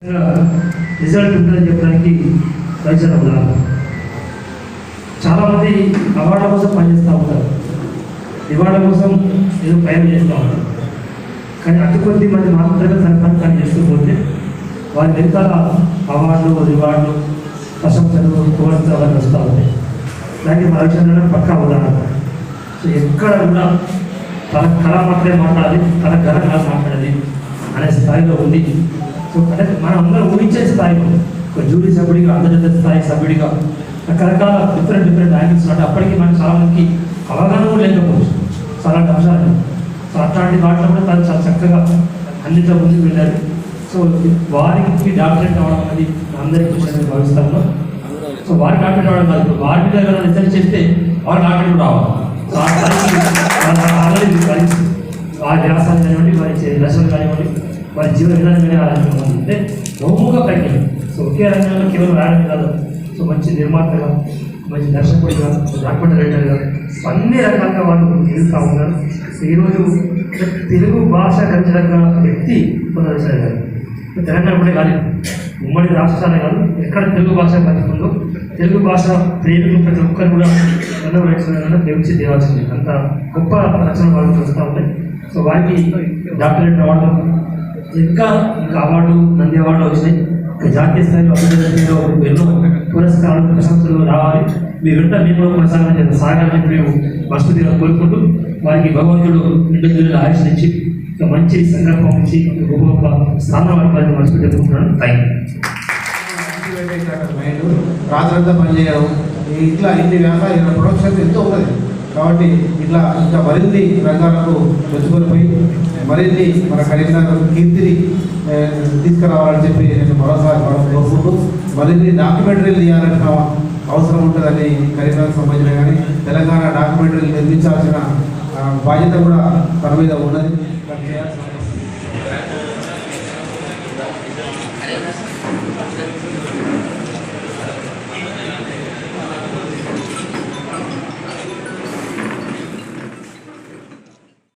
Result ఉంటుందని చెప్పడానికి వైద్యులు ఉన్నారు. చాలామంది అవార్డుల కోసం పనిచేస్తూ ఉంటారు, రివార్డుల కోసం ఏదో ప్రయాణం చేస్తూ ఉంటారు. కానీ అతి కొద్ది మంది మాత్రమే తన పని కానీ చేస్తూ పోతే వారి వెనకాల అవార్డులు, రివార్డులు, ప్రశంసలు, కోర్సు అవన్నీ వస్తూ ఉంటాయి. దానికి మన విషయంలో పక్కా ఉదాహరణ. సో ఎక్కడ కూడా తన కళ మాత్రమే మాట్లాడాలి, తన ఘనంగా మాట్లాడాలి అనే స్థాయిలో ఉంది. సో అంటే మనం అందరం ఊహించే స్థాయిలో ఒక జ్యూరీ సభ్యుడిగా, అంతర్జాతీయ స్థాయి సభ్యుడిగా రకరకాల డిఫరెంట్ యాంగిల్స్ అంటే అప్పటికి మనకి చాలా మందికి అవగాహన కూడా లేకపోవచ్చు చాలా అంశాలు. సో అట్లాంటి వాటిలో కూడా తను చాలా చక్కగా అన్నింటిలో ముందుకు వెళ్ళారు. సో వారికి డాక్టరేట్ అవ్వడం అనేది అందరికీ విషయాన్ని భావిస్తాము. సో వారి డాక్టరేట్ అవ్వడం కాదు, వారి మీద ఏదైనా రీసెర్చ్ చేస్తే వారి డాక్టరేట్ కూడా రావాలి. సో ఆ స్థాయికి వారి వ్యాసాలు కానివ్వండి, వారి దశలు కానివ్వండి, వారి జీవన విధానం కానీ ఆ రంగంలో అంటే బహుముఖ ప్రజ్ఞ. సో ఒకే రంగంలో కేవలం రాయడం కాదు, సో మంచి నిర్మాతగా, మంచి దర్శకుడిగా, డాక్యుమెంటరీ రైటర్గా అన్ని రకాలుగా వాళ్ళు ఎదుగుతూ ఉన్నారు. సో ఈరోజు తెలుగు భాష గర్వించదగ్గ వ్యక్తి పునరుద్ధరణ గారు. తెలంగాణ కూడా కాదు, ఉమ్మడి రాష్ట్రాలే కాదు, ఎక్కడ తెలుగు భాష బతుకుందో తెలుగు భాష ప్రేమికులు ప్రతి ఒక్కరు కూడా ఎన్నో రచనలను పెంచి తేవాల్సింది. అంత గొప్ప రచన వాళ్ళు చూస్తూ ఉంటాయి. సో వారికి డాక్టరేట్ అవార్డు, ఇంకా అవార్డు, నంది అవార్డు వచ్చినాయి. ఇంకా జాతీయ స్థాయిలో అభివృద్ధిలో ఎన్నో పురస్కారాలు, ప్రశంసలు రావాలి. మీ వెంట మేము కూడా కొనసాగాలని సాగాలని మేము మనస్ఫూర్తిగా కోరుకుంటూ వారికి భగవంతుడు 2 ఆయుష్ నుంచి ఇంకా మంచి సంకల్పం నుంచి గొప్ప గొప్ప స్థానం వారికి మనస్ఫూర్తిగా కోరుకుంటున్నాను. Thank you. రాత్రంతా పనిచేయడం, ఇట్లా ఇన్ని వ్యాపార ప్రొడక్షన్ ఎంతో ఉన్నది. కాబట్టి ఇట్లా ఇంకా మరిన్ని రంగాలకు తెచ్చుకొని పోయి మరిన్ని మన కరీంనగర్ కీర్తిని తీసుకురావాలని చెప్పి నేను మరోసారి కోరుకుంటూ మరిన్ని డాక్యుమెంటరీలు తీయాలని అవసరం ఉంటుందని కరీంనగర్ సంబంధించిన కానీ తెలంగాణ డాక్యుమెంటరీలు నిర్మించాల్సిన బాధ్యత కూడా తన మీద ఉన్నది.